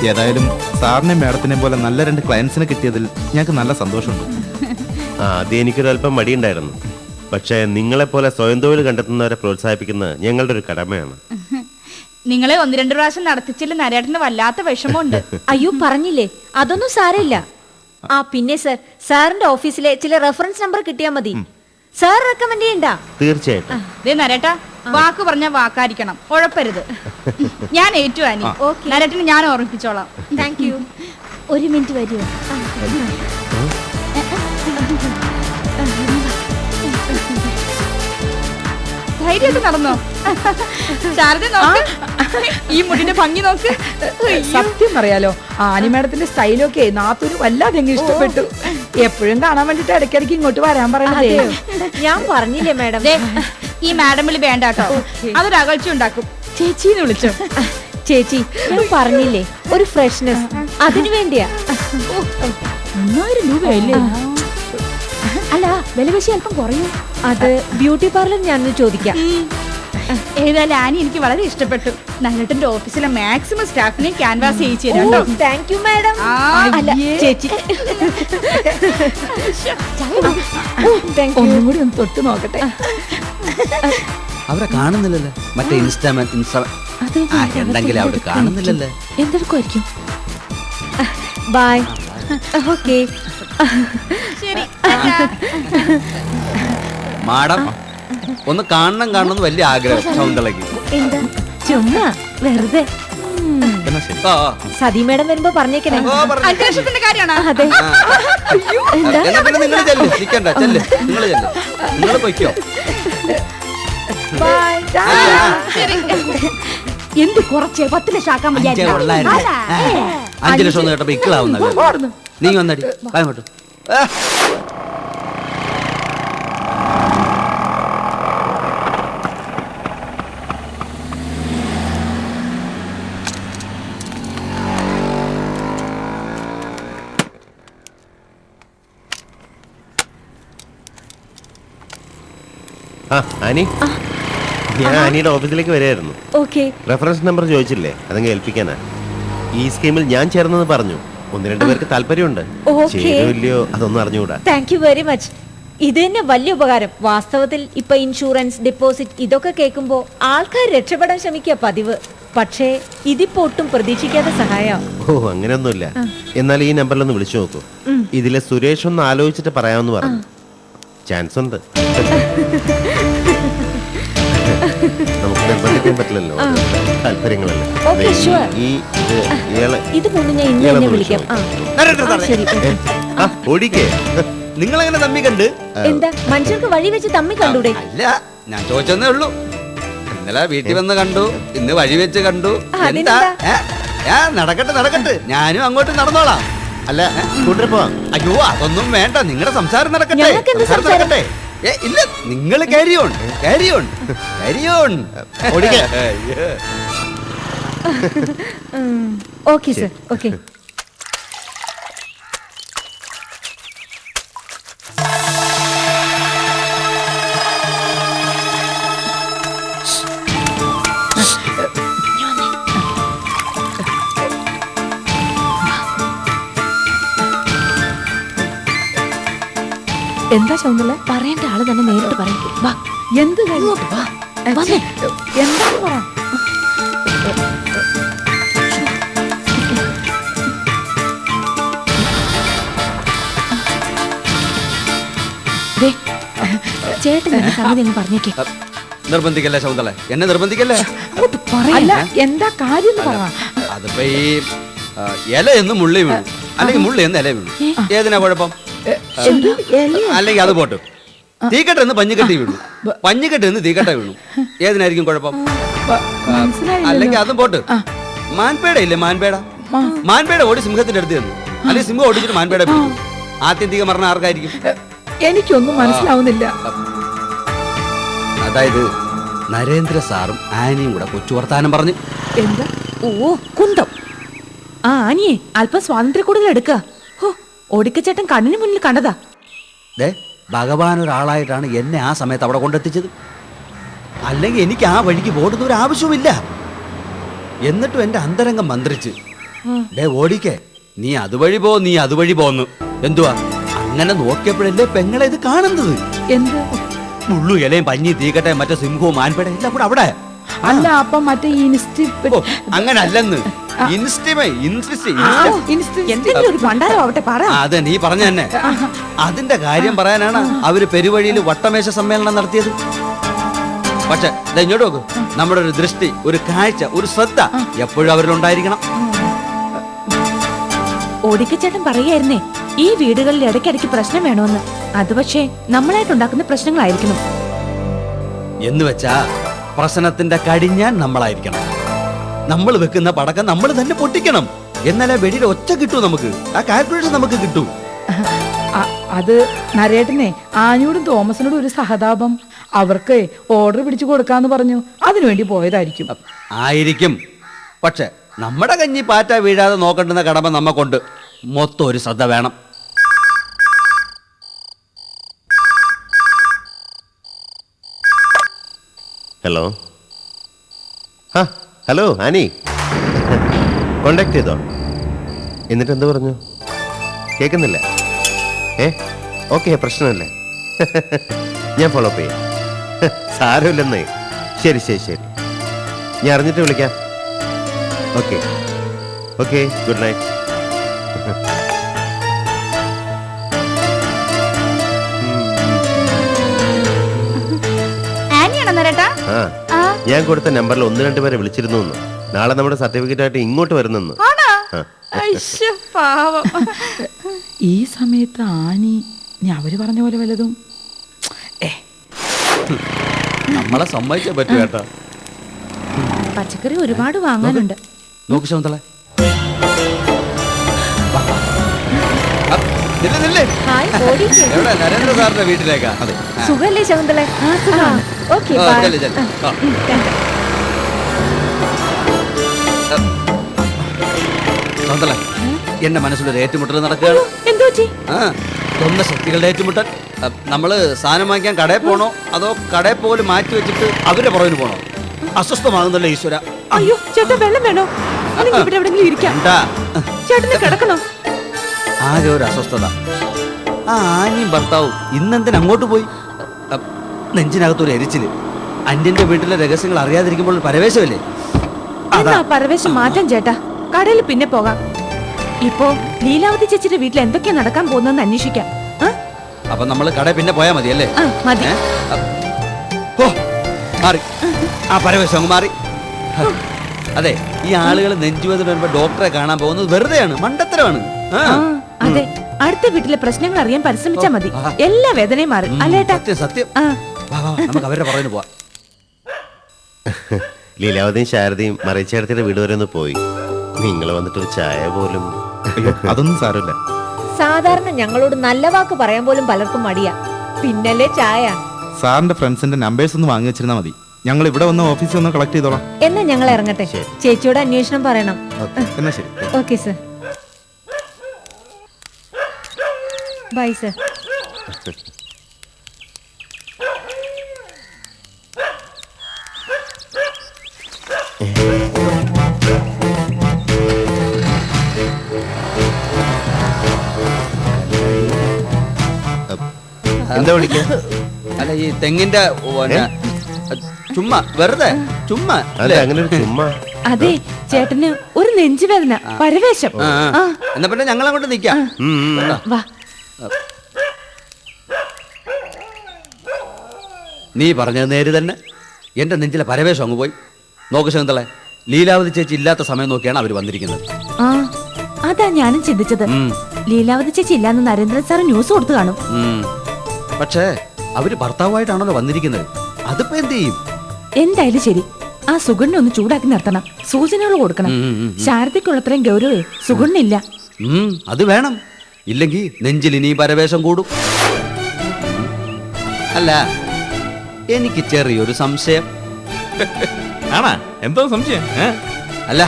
ഏതായാലും സാറിനെ മാഡത്തിനെ പോലെ നല്ല 2 ക്ലയൻസിനെ കിട്ടിയതിൽ ഞങ്ങൾക്ക് നല്ല സന്തോഷമുണ്ട്. അത് എനിക്കൊരല്പം മടിയുണ്ടായിരുന്നു. പക്ഷേ നിങ്ങളെപ്പോലെ സ്വയം തൊഴിൽ കണ്ടെത്തുന്നവരെ പ്രോത്സാഹിപ്പിക്കുന്നത് ഞങ്ങളുടെ ഒരു കടമയാണ്. നിങ്ങളെ 1-2 പ്രാവശ്യം നടത്തിച്ചില്ല നരേട്ടന് വല്ലാത്ത വിഷമമുണ്ട്. അയ്യോ പറഞ്ഞില്ലേ, അതൊന്നും സാരമില്ല. ആ പിന്നെ സർ, സാറിന്റെ ഓഫീസിലെ ചില റെഫറൻസ് നമ്പർ കിട്ടിയാ മതി. സാർ റെക്കമെൻഡ് ചെയ്യണ്ട? തീർച്ചയായിട്ടും. നരേട്ടാ, വാക്ക് പറഞ്ഞ വാക്കായിരിക്കണം, ഉഴപ്പരുത്. ഞാൻ ഏറ്റു ആനി. നരേട്ടന് ഞാൻ ഓർമ്മിപ്പിച്ചോളാം. Thank you. ഒരു മിനിറ്റ് വരുമോ? ധൈര്യമായിട്ട് നടന്നോ? ശാരദ നോക്ക്, ഈ മുടിന്റെ ഭംഗി നോക്ക്. സത്യം പറയാലോ, ആനി മാഡത്തിന്റെ സ്റ്റൈലൊക്കെ നാത്തൂന് വല്ലാതെ ഇഷ്ടപ്പെട്ടു. എപ്പോഴും കാണാൻ വേണ്ടിട്ട് ഇടയ്ക്കിടയ്ക്ക് ഇങ്ങോട്ട് വരാൻ പറയണതേ. ഞാൻ പറഞ്ഞില്ലേ മാഡം, ഈ മാഡം വിളി വേണ്ട കേട്ടോ, അതൊരു അകൽച്ച ഉണ്ടാക്കും. ചേച്ചീന്ന് വിളിച്ചോ? ചേച്ചി ഞാൻ പറഞ്ഞില്ലേ, ഒരു ഫ്രഷ്നെസ്, അതിനു വേണ്ടിയാ. 1000 രൂപയല്ലേ? അല്ല, വിലപേശി അല്പം കുറയും. അത് ബ്യൂട്ടി പാർലർ ഞാനൊന്ന് ചോദിക്കാം. ഏതായാലും ആനി എനിക്ക് വളരെ ഇഷ്ടപ്പെട്ടു. നരേട്ടന്റെ ഓഫീസിലെ മാക്സിമം സ്റ്റാഫിനെ ക്യാൻവാസ് ചെയ്യിച്ചു തരാം. Thank you madam. അല്ല ചേച്ചി, ഒന്നും കൂടി ഒന്ന് തൊട്ട് നോക്കട്ടെ. അവരെ കാണുന്നില്ലല്ലേ? മറ്റേ ഉണ്ടെങ്കിൽ അവിടെ കാണുന്നില്ലല്ലേ? എന്തെടുക്കുമായിരിക്കും? ബൈ. ഓക്കെ ശരി. മാഡം ഒന്ന് കാണണം വലിയ ആഗ്രഹം ശൗന്തളയ്ക്ക്. എന്താ? ചുമ്മാ വെറുതെ. സതി മേഡം വരുമ്പോ പറഞ്ഞേക്കണേ. അന്വേഷണത്തിന്റെ കാര്യമാണ്. അതെ. എന്താ? നിങ്ങൾ നിൽക്കണ്ട, നിങ്ങൾ പൊയ്ക്കോ. എന്ത് കുറച്ച് 10 ലക്ഷം ആക്കാൻ 5 ലക്ഷം കേട്ടപ്പോ ഇക്കളാവുന്ന നീ വന്നടി അങ്ങോട്ട്. ആനി, ഞാൻ ആനിയുടെ ഓഫീസിലേക്ക് വരികയായിരുന്നു. ഓക്കെ. റെഫറൻസ് നമ്പർ ചോദിച്ചില്ലേ, അതങ്ങ് ഏൽപ്പിക്കാനാ. ഈ സ്കീമിൽ ഞാൻ ചേർന്നെന്ന് പറഞ്ഞു. 1-2 പേർക്ക് താല്പര്യമുണ്ട്. ചേരുമില്ലയോ അതൊന്നും അറിഞ്ഞുകൂടാ. Thank you very much. ഇത് തന്നെ വലിയ ഉപകാരം. വാസ്തവത്തിൽ ഇപ്പൊ ഇൻഷുറൻസ്, ഡെപ്പോസിറ്റ് ഇതൊക്കെ കേൾക്കുമ്പോ ആൾക്കാർ രക്ഷപ്പെടാൻ ശ്രമിക്കുക പതിവ്. പക്ഷേ ഇതിപ്പോ ഒട്ടും പ്രതീക്ഷിക്കാത്ത സഹായം. ഓ, അങ്ങനെയൊന്നുമില്ല. എന്നാൽ ഈ നമ്പറിലൊന്ന് വിളിച്ചു നോക്കൂ. ഇതിലെ സുരേഷ് ഒന്ന് ആലോചിച്ചിട്ട് പറയാമെന്ന് പറഞ്ഞു. ചാൻസ് ഉണ്ട്. നമുക്ക് നിർബന്ധിക്കാൻ പറ്റില്ലല്ലോ, താല്പര്യങ്ങളല്ലേ. ഇത് മൂന്ന് ഞാൻ ഇന്ന് തന്നെ വിളിക്കാം. നിങ്ങളെങ്ങനെ തമ്മി കണ്ട്? എന്താ മനുഷ്യർക്ക് വഴി വെച്ച് തമ്മി കണ്ടൂടെ? അല്ല, ഞാൻ ചോദിച്ചെന്നേ ഉള്ളൂ. ഇന്നലെ വീട്ടിൽ വന്ന് കണ്ടു, ഇന്ന് വഴി വെച്ച് കണ്ടു. എന്താ? നടക്കട്ടെ, ഞാനും അങ്ങോട്ട് നടന്നോളാം. അല്ല, കൂട്ടിട്ട് പോവാം. അയ്യോ, അതൊന്നും വേണ്ട, നിങ്ങളുടെ സംസാരം നടക്കട്ടെ. ഇല്ല, നിങ്ങൾ carry on. Okay sir, okay. എന്താ ശൗന്തള? പറയേണ്ട ആള് തന്നെ നേരിട്ട് പറയും. വാ. എന്ത് എന്താന്ന് പറ. ചേട്ടൻ സംഗതി അങ്ങ് പറഞ്ഞേക്കേ. നിർബന്ധിക്കല്ലേ ശൗന്തള, എന്നെ നിർബന്ധിക്കല്ലേ. അല്ല, എന്താ കാര്യം പറ. അതിപ്പോ ഈ ഇല എന്ന് മുള്ളി വീണു, അല്ലെങ്കിൽ മുള്ളി എന്ന് ഇല വീണു. ഏതിനാ കുഴപ്പം? അല്ലെങ്കിൽ അത് പോട്ടു. തീക്കട്ട എന്ന് പഞ്ഞിക്കട്ടി വീണു, പഞ്ഞിക്കട്ടി എന്ന് തീക്കട്ട വീണു. ഏതിനായിരിക്കും കുഴപ്പം? അല്ലെങ്കിൽ അതും പോട്ട്. മാൻപേട ഇല്ലേ, മാൻപേട ഓടി സിംഹത്തിന്റെ അടുത്ത് ചെന്നു, അല്ലെങ്കിൽ സിംഹം ഓടിച്ചിട്ട് മാൻപേട പിടിച്ചു. ആത്യന്തിക മരണം ആർക്കായിരിക്കും? എനിക്കൊന്നും മനസ്സിലാവുന്നില്ല. അതായത് നരേന്ദ്ര സാറും ആനിയും കൂടെ കൊച്ചു വർത്താനം പറഞ്ഞു. എന്താ? ഓ, കുന്തം. ആ ആനിയെ അല്പം സ്വാതന്ത്ര്യ കൂടുതൽ എടുക്ക. ഓടിക്കച്ചേട്ടൻ കണ്ണിന് മുന്നിൽ കണ്ടതാ. ഭഗവാൻ ഒരാളായിട്ടാണ് എന്നെ ആ സമയത്ത് അവിടെ കൊണ്ടെത്തിച്ചത്. അല്ലെങ്കിൽ എനിക്ക് ആ വഴിക്ക് പോകുന്ന ഒരു ആവശ്യവുമില്ല. എന്നിട്ടും എൻ്റെ അന്തരംഗം മന്ത്രിച്ച് ഡേ ഓടിക്കേ, നീ അതുവഴി പോ, നീ അതുവഴി പോന്നു. എന്തുവാ അങ്ങനെ നോക്കിയപ്പോഴല്ലേ പെങ്ങളെ ഇത് കാണുന്നത്? എന്ത്? മുള്ളു ഇലയും പഞ്ഞി തീക്കട്ടെ മറ്റേ സിംഹവും മാൻപേട എല്ലാം കൂടെ അവിടെ. അല്ല അപ്പം മറ്റേ ഓ, അങ്ങനെ അല്ലെന്ന്. എന്തെങ്കിലും ഒരു പണ്ടാരം ആവട്ടെ പറ. അതെ, നീ പറഞ്ഞ തന്നെ. അതിന്റെ കാര്യം പറയാനാണ് അവര് പെരുവഴിയിൽ വട്ടമേശ സമ്മേളനം നടത്തിയത്. പക്ഷെ ദാ ഇങ്ങോട്ട് നോക്ക്, നമ്മുടെ ഒരു ദൃഷ്ടി, ഒരു കാഴ്ച, ഒരു ശ്രദ്ധ എപ്പോഴും അവരിലുണ്ടായിരിക്കണം. ഓടിക്കച്ചേട്ടൻ പറയായിരുന്നേ ഈ വീടുകളിൽ ഇടയ്ക്കിടയ്ക്ക് പ്രശ്നം വേണമെന്ന്. അത് പക്ഷേ നമ്മളായിട്ടുണ്ടാക്കുന്ന പ്രശ്നങ്ങളായിരിക്കണം. എന്ന് വെച്ചാ പ്രശ്നത്തിന്റെ കടിഞ്ഞാൻ നമ്മളായിരിക്കണം. നമ്മൾ വെക്കുന്ന പടക്കം നമ്മൾ തന്നെ പൊട്ടിക്കണം. എന്നാലേ വെടിയിൽ ഒച്ച കിട്ടൂ, നമുക്ക് ആ കാൽക്കുലേഷൻ നമുക്ക് കിട്ടൂ. അത് നരേട്ടനെ ആനിയോടും തോമസിനോടും ഒരു സഹതാപം. അവർക്ക് ഓർഡർ പിടിച്ചു കൊടുക്കാന്ന് പറഞ്ഞു, അതിനുവേണ്ടി പോയതായിരിക്കും. ആയിരിക്കും. പക്ഷെ നമ്മുടെ കഞ്ഞി പാറ്റ വീഴാതെ നോക്കേണ്ടുന്ന കടമ നമ്മക്കൊണ്ട്. മൊത്തം ഒരു ശ്രദ്ധ വേണം. ഹലോ. ആ ഹലോ ആനി, കോണ്ടാക്ട് ചെയ്തോ? എന്നിട്ട് എന്ത് പറഞ്ഞു? കേൾക്കുന്നില്ല. ഓക്കെ, പ്രശ്നമില്ല. ഞാൻ ഫോളോ അപ്പ് ചെയ്യാം. സാരമില്ലെന്നേ. ശരി ശരി ശരി, ഞാൻ അറിഞ്ഞിട്ട് വിളിക്കാം. Okay okay, good night. ആനിയാണോ നരേട്ടാ? ആ, ഞാൻ കൊടുത്ത നമ്പറിൽ 1-2 പേരെ വിളിച്ചിരുന്നു. നാളെ നമ്മുടെ സർട്ടിഫിക്കറ്റ് ആയിട്ട് ഇങ്ങോട്ട് വരുന്നെന്ന്. ആണോ? ആ. അയ്യോ, പാവം. ഈ സമയത്ത് ആനി ഇനി അവര് പറഞ്ഞ പോലെ വല്ലതും. നമ്മളെ സമ്മതിച്ചേ പറ്റൂ കേട്ടോ. പച്ചക്കറി ഒരുപാട് വാങ്ങാനുണ്ട്. നോക്ക് ശകുന്തള. ഹായ്, ഓടിക്കേ. എവിടെ? നരേന്ദ്ര സാറിന്റെ വീട്ടിലേക്കാ? അതെ. സുഖല്ലേ ശകുന്തള? ഓക്കെ, ശകുന്തള, എന്റെ മനസ്സിലൊരു ഏറ്റുമുട്ടൽ നടക്കുകയാണ്. എന്തോ പറ്റി? സ്വന്തം ശക്തികളുടെ ഏറ്റുമുട്ടൽ. നമ്മള് സാധനം വാങ്ങിക്കാൻ കടയിൽ പോണോ അതോ കടയിൽ പോലും മാറ്റി വെച്ചിട്ട് അവരുടെ പുറകിന് പോണോ? അസ്വസ്ഥമാകുന്നല്ലോ ഈശ്വര. അയ്യോ ചേട്ടാ, വെള്ളം വേണോ? അല്ലെങ്കിൽ ഇവിടെ എവിടെയെങ്കിലും ഇരിക്കാം. എന്താ ചേട്ടന് കിടക്കണോ? ആകെ ഒരു അസ്വസ്ഥത. ആ ആനിയും ഭർത്താവും ഇന്നെന്തിന് അങ്ങോട്ട് പോയി? നെഞ്ചിനകത്തൊരു എരിച്ചില്. അന്യന്റെ വീട്ടിലെ രഹസ്യങ്ങൾ അറിയാതിരിക്കുമ്പോൾ പരവേശമല്ലേ? എന്നാ പരവേശം മാറ്റാൻ ചേട്ടാ. കടയിൽ പിന്നെ പോകാം. ഇപ്പോ ലീലാവതി ചേച്ചിയുടെ വീട്ടിൽ എന്തൊക്കെയാ നടക്കാൻ പോകുന്നതെന്ന് അന്വേഷിക്കാം. അപ്പൊ നമ്മള് കടയിൽ പിന്നെ പോയാ മതി അല്ലേ? മതി. ഓ, മാറി. ആ പരവേശം അങ്ങ് മാറി. അതെ, ഈ ആളുകൾ നെഞ്ചുവേദന വരുമ്പോ ഡോക്ടറെ കാണാൻ പോകുന്നത് വെറുതെയാണ്, മണ്ടത്തരമാണ്. അതെ, അടുത്ത വീട്ടിലെ പ്രശ്നങ്ങൾ അറിയാൻ പരിശ്രമിച്ചാ മതി. എല്ലാ വേദനയും മാറി അല്ലേട്ടാ? സത്യം സത്യം. നമുക്ക് അവരുടെ പുറകിന് പോവാം. ലീലാവതിയും ശാരദയും മറിച്ചേടത്തിന്റെ വീട് വരെ ഒന്ന് പോയി. നിങ്ങൾ വന്നിട്ടൊരു ചായ പോലും. അയ്യോ, അതൊന്നും സാരമില്ല. സാധാരണ ഞങ്ങളോട് നല്ല വാക്ക് പറയാൻ പോലും പലർക്കും മടിയാ, പിന്നല്ലേ ചായ. സാറിന്റെ ഫ്രണ്ട്സിന്റെ നമ്പേഴ്സ് ഒന്ന് വാങ്ങി വെച്ചിരുന്നാൽ മതി. ഞങ്ങൾ ഇവിടെ വന്ന് ഓഫീസിൽ ഒന്ന് കളക്ട് ചെയ്തോളാം. എന്നാ ഞങ്ങൾ ഇറങ്ങട്ടെ. ചേച്ചിയോട് അന്വേഷണം പറയണം. എന്നാ ശരി. Okay sir. Bye sir. എന്താ വിളിക്ക? അല്ല, ഈ തെങ്ങിന്റെ ചുമ്മാ വെറുതെ ചുമ്മാ അതെ, അങ്ങനെ ഒരു ചുമ്മാ. അതെ, ചേട്ടന് ഒരു നെഞ്ചുവേദന, പരവേശം. എന്നാ പിന്നെ ഞങ്ങൾ അങ്ങോട്ട് നിക്കാം. വാ. നീ പറഞ്ഞത് നേര് തന്നെ. എന്റെ നെഞ്ചിലെ പരവേശം അങ്ങ് പോയി. നോക്ക് ശകുന്തളെ, ലീലാവതി ചേച്ചി ഇല്ലാത്ത സമയം നോക്കിയാണ് അവര് വന്നിരിക്കുന്നത്. അതാ ഞാനും ചിന്തിച്ചത്. ലീലാവതി ചേച്ചി ഇല്ലാന്ന് നരേന്ദ്രൻ സാർ ന്യൂസ് കൊടുത്തു കാണും. പക്ഷേ അവര് ഭർത്താവായിട്ടാണല്ലോ വന്നിരിക്കുന്നത്. അതിപ്പോ എന്ത് ചെയ്യും? എന്തായാലും ശരി, ആ സുഗണ്ണ ഒന്ന് ചൂടാക്കി നിർത്തണം. സൂചനകൾ കൊടുക്കണം. ശാരദയ്ക്കുള്ളത്രയും ഗൗരവേ സുഗണ്ണില്ല. അത് വേണം. ഇല്ലെങ്കിൽ നെഞ്ചിൽ ഇനിയും പരവേശം കൂടും. അല്ല, എനിക്ക് ചെറിയൊരു സംശയം. ആണാ? എന്തോ സംശയം? അല്ല,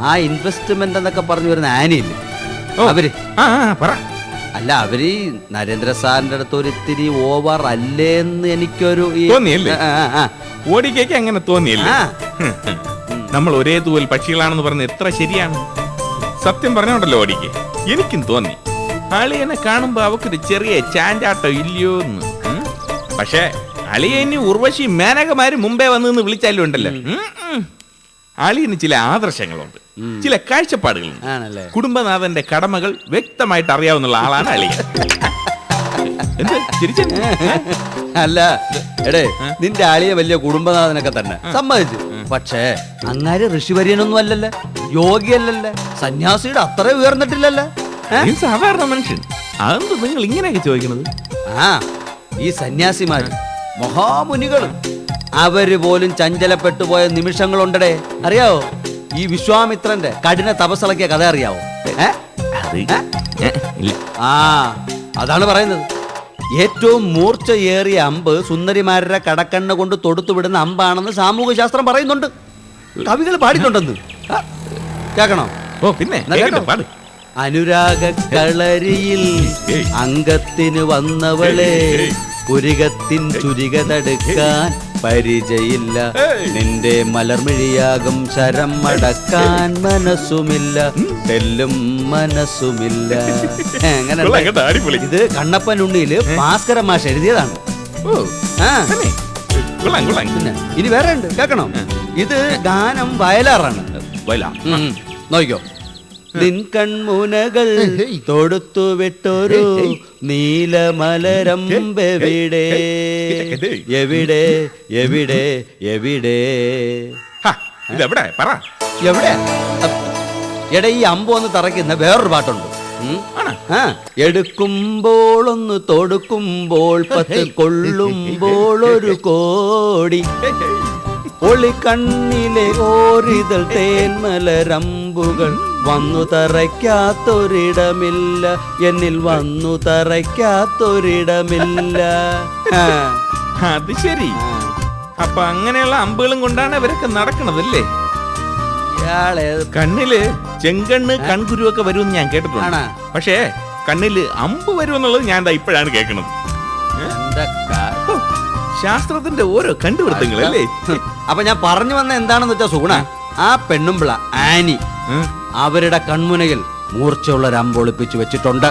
ആ ഇൻവെസ്റ്റ്മെന്റ് എന്നൊക്കെ പറഞ്ഞു വരുന്ന ആനിയില്ലേ, അവര് അല്ല, അവര് നരേന്ദ്ര സാറിന്റെ അടുത്ത് ഒരു ഇത്തിരി ഓവർ അല്ലേന്ന് എനിക്കൊരു തോന്നിയല്ലേ? ഓടിക്കേക്ക് അങ്ങനെ തോന്നിയല്ലേ? നമ്മൾ ഒരേ തൂവൽ പക്ഷികളാണെന്ന് പറഞ്ഞ് എത്ര ശരിയാണ്. സത്യം പറഞ്ഞോണ്ടല്ലോ ഓടിക്ക്, എനിക്കും തോന്നി അളിയനെ കാണുമ്പോ അവക്കൊരു ചെറിയ ചാഞ്ചാട്ടം ഇല്ലയോ എന്ന്. പക്ഷേ അളിയന് ഉർവശി മേനകമാര് മുമ്പേ വന്ന് വിളിച്ചാലും ഉണ്ടല്ലോ, അളിയന് ചില ആദർശങ്ങളുണ്ട്, ചില കാഴ്ചപ്പാടുകളുണ്ട്. ആണല്ലേ? കുടുംബനാഥന്റെ കടമകൾ വ്യക്തമായിട്ട് അറിയാവുന്ന ആളാണ് അളിയൻ. എന്ത് ചിരിച്ചേ? അല്ല എടേ, നിന്റെ ആളിയെ വലിയ കുടുംബനാഥനൊക്കെ തന്നെ സമ്മതിച്ചു. പക്ഷേ അങ്ങാര് ഋഷിവര്യനൊന്നും അല്ലല്ലേ, യോഗിയല്ലല്ലേ, സന്യാസിയുടെ അത്ര ഉയർന്നിട്ടില്ലല്ലേ. നീ സാധാരണ മനുഷ്യൻ, അതെന്ത് നിങ്ങൾ ഇങ്ങനെയൊക്കെ ചോദിക്കുന്നത്? ആ ഈ സന്യാസിമാര് മഹാമുനികളും അവര് പോലും ചഞ്ചലപ്പെട്ടു പോയ നിമിഷങ്ങളുണ്ടടേ. അറിയാവോ ഈ വിശ്വാമിത്രന്റെ കഠിന തപസ്സിളക്കിയ കഥ അറിയാവോ? ഇല്ല. ആ അതാണ് പറയുന്നത്. ഏറ്റവും മൂർച്ചയേറിയ അമ്പ് സുന്ദരിമാരുടെ കടക്കണ്ണ കൊണ്ട് തൊടുത്തു വിടുന്ന അമ്പാണെന്ന് സാമൂഹ്യ ശാസ്ത്രം പറയുന്നുണ്ട്, കവികൾ പാടിയിട്ടുണ്ടെന്ന്. കേൾക്കണോ? ഓ പിന്നെ എന്നാ കേട്ടോ. പാട്. അനുരാഗ കളരിയിൽ അംഗത്തിന് വന്നവളെ പുരികത്തിൻ ചുരിക തടുക്കാൻ പരിചയില്ല, നിന്റെ മലർമിഴിയാകും ശരം അടക്കാൻ മനസ്സുമില്ല, തെല്ലും മനസ്സുമില്ല. എങ്ങനെ? കൊള്ളാം കേട്ടോ, അടിപൊളി. ഇത് കണ്ണപ്പൻ ഉണ്ണിയില് ഭാസ്കര മാഷ് എഴുതിയതാണ്. ഓ ആ തന്നെ. കൊള്ളാം കൊള്ളാം. പിന്നെ ഇനി വേറെ ഉണ്ട്, കേൾക്കണോ? ഇത് ഗാനം വയലാറാണ്. വയലാർ. നോക്കിക്കോ. നിൻ കൺമുനകൾ തൊടുത്തു വിട്ടൊരു നീലമലരമ്പെവിടെ, എവിടെ എവിടെ എവിടെ ഇതെവിടെ പറ. എവിടെ? എടാ ഈ അമ്പ് ഒന്ന് തറയ്ക്കുന്ന വേറൊരു പാട്ടുണ്ട്. ആ എടുക്കുമ്പോൾ ഒന്ന് തൊടുക്കുമ്പോൾ 10 കൊള്ളുമ്പോൾ 1 കോടി, ഒളിക്കണ്ണിലെ ഓരിതൾ തേന്മലരമ്പുകൾ വന്നു തറയ്ക്കാത്തൊരിടമില്ല, എന്നിൽ വന്നു തറയ്ക്കാത്തൊരിടമില്ല. അത് ശരി. അപ്പൊ അങ്ങനെയുള്ള അമ്പുകളും കൊണ്ടാണ് അവരൊക്കെ നടക്കണതല്ലേ? ഇയാളെ കണ്ണില് ചെങ്കണ്ണ് കൺകുരുവൊക്കെ വരുമെന്ന് ഞാൻ കേട്ടിട്ടുണ്ട്. ആണോ? പക്ഷേ കണ്ണില് അമ്പ് വരുമെന്നുള്ളത് ഞാൻ ദാ ഇപ്പോഴാണ് കേൾക്കണത്. ഓ, ശാസ്ത്രത്തിന്റെ ഓരോ കണ്ടുപിടുത്തങ്ങൾ അല്ലേ? അപ്പൊ ഞാൻ പറഞ്ഞു വന്ന എന്താണെന്ന് വെച്ചാ സുഗുണ, ആ പെണ്ണുമ്പിള ആനി അവരുടെ കൺമുനയിൽ മൂർച്ചയുള്ള ഒരു അമ്പ് ഒളിപ്പിച്ചു വെച്ചിട്ടുണ്ട്.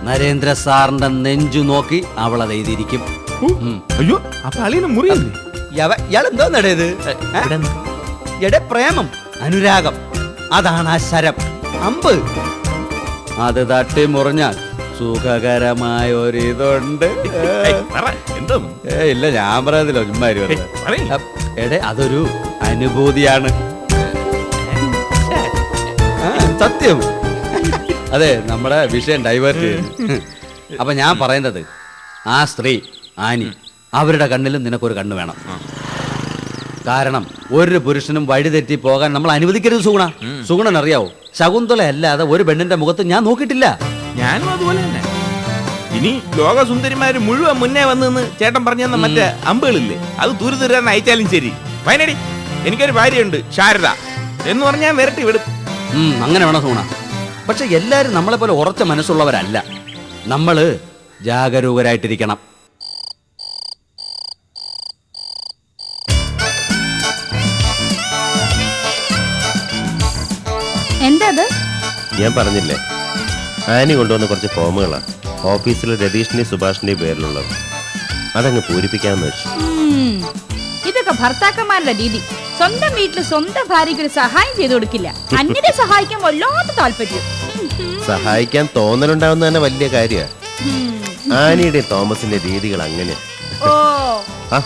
നരേന്ദ്ര സാറിന്റെ നെഞ്ചു നോക്കി അവൾ അത് എഴുതിയിരിക്കും. അയ്യോ, അപ്പൊ അളിയന് മുറിയല്ലേ? ഇയാൾ എന്തോ നടയത്? എടെ പ്രേമം, അനുരാഗം, അതാണ് ആ ശരം, അമ്പ്. അത് തട്ടി മുറിഞ്ഞാൽ സുഖകരമായ ഒരിതുണ്ട്. എന്തോ ഇല്ല, ഞാൻ പറയുന്നില്ല, ചുമ്മാ പറയ്. എടെ അതൊരു അനുഭൂതിയാണ്. സത്യം. അതെ, നമ്മുടെ വിഷയം ഡൈവേർട്ട് ചെയ്യുന്നു. അപ്പൊ ഞാൻ പറയുന്നത്, ആ സ്ത്രീ ആനി അവരുടെ കണ്ണിലും നിനക്കൊരു കണ്ണ് വേണം. കാരണം ഒരു പുരുഷനും വഴിതെറ്റി പോകാൻ നമ്മൾ അനുവദിക്കരുത് സുഗുണ. സുഗുണൻ അറിയാവോ, ശകുന്തള അല്ലാതെ ഒരു പെണ്ണിന്റെ മുഖത്ത് ഞാൻ നോക്കിയിട്ടില്ല. ഞാനും അതുപോലെ തന്നെ. ഇനി ലോകസുന്ദരിമാര് മുഴുവൻ മുന്നേ വന്നെന്ന് ചേട്ടൻ പറഞ്ഞു തന്ന മറ്റേ അമ്പുകളില്ലേ, അത് ദൂരദൂരാൻ അയച്ചാലും ശരി. വയനടി, എനിക്കൊരു ഭാര്യയുണ്ട് ശാരദ എന്ന് പറഞ്ഞാൽ വരട്ടി വിടും. അങ്ങനെ വേണം സുഗുണ. പക്ഷെ എല്ലാരും നമ്മളെ പോലെ ഉറച്ച മനസ്സുള്ളവരല്ല. നമ്മള് ജാഗരൂകരായിട്ടിരിക്കണം. എന്താ ഞാൻ പറഞ്ഞില്ലേ, ആനി കൊണ്ടുവന്ന കുറച്ച് ഫോമുകളാണ് ഓഫീസിൽ രതീഷിന്റെയും സുഭാഷിന്റെയും പേരിലുള്ളത്. അതങ്ങ് പൂരിപ്പിക്കാമെന്ന് വെച്ചു. ഇതൊക്കെ ഭർത്താക്കന്മാരുടെ രീതി. സ്വന്തം വീട്ടിൽ സ്വന്തം ഭാര്യയ്ക്ക് ഒരു സഹായം ചെയ്തു കൊടുക്കില്ല, അന്യരെ സഹായിക്കാൻ വല്ലാത്ത താല്പര്യം. സഹായിക്കാൻ തോന്നലുണ്ടാവുന്ന തന്നെ വലിയ കാര്യമാണ്. ആനിയുടെ തോമസിന്റെ രീതികൾ അങ്ങനെ. ഓ ആ